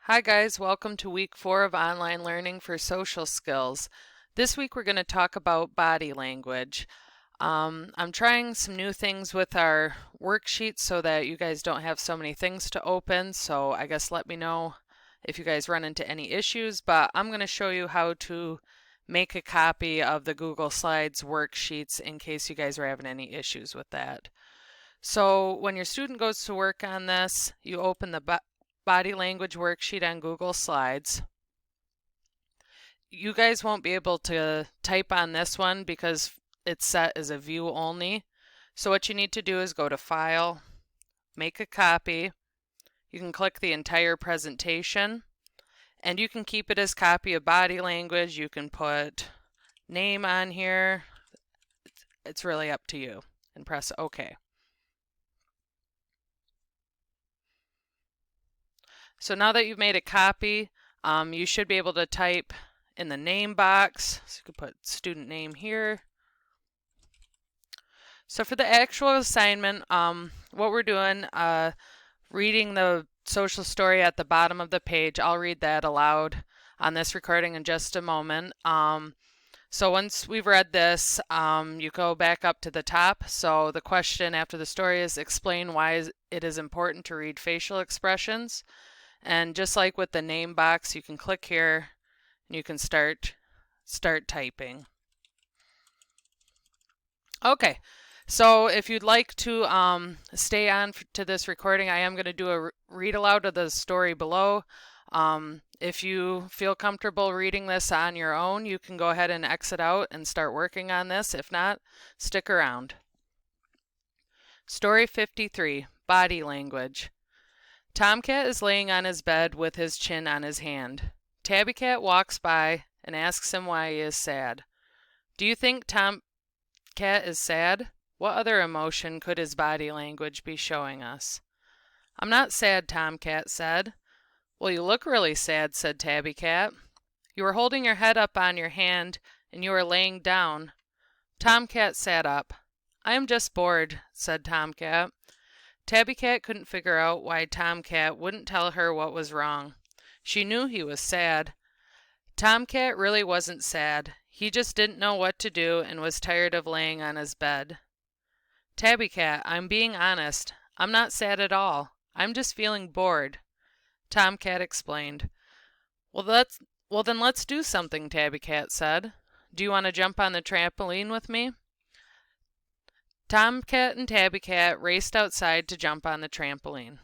Hi guys, welcome to week 4 of online learning for social skills. This week we're going to talk about body language. I'm trying some new things with our worksheets so that you guys don't have so many things to open, so I guess let me know if you guys run into any issues, but I'm going to show you how to make a copy of the Google Slides worksheets in case you guys are having any issues with that. So when your student goes to work on this, you open the body language worksheet on Google Slides. You guys won't be able to type on this one because it's set as a view only. So what you need to do is go to File, make a copy. You can click the entire presentation and you can keep it as copy of body language. You can put name on here. It's really up to you, and press OK. So now that you've made a copy, you should be able to type in the name box. So you could put student name here. So for the actual assignment, what we're doing, reading the social story at the bottom of the page. I'll read that aloud on this recording in just a moment. So once we've read this, you go back up to the top. So the question after the story is explain why it is important to read facial expressions. And just like with the name box, you can click here and you can start typing. Okay, so if you'd like to stay on to this recording, I am going to do a read aloud of the story below. If you feel comfortable reading this on your own, you can go ahead and exit out and start working on this. If not, stick around. Story 53, Body Language. Tomcat is laying on his bed with his chin on his hand. Tabby Cat walks by and asks him why he is sad. Do you think Tomcat is sad? What other emotion could his body language be showing us? I'm not sad, Tomcat said. Well, you look really sad, said Tabby Cat. You were holding your head up on your hand and you were laying down. Tomcat sat up. I am just bored, said Tomcat. Tabby Cat couldn't figure out why Tomcat wouldn't tell her what was wrong. She knew he was sad. Tomcat really wasn't sad. He just didn't know what to do and was tired of laying on his bed. Tabby Cat, I'm being honest. I'm not sad at all. I'm just feeling bored. Tomcat explained. Well, then let's do something, Tabby Cat said. Do you want to jump on the trampoline with me? Tomcat and Tabby Cat raced outside to jump on the trampoline.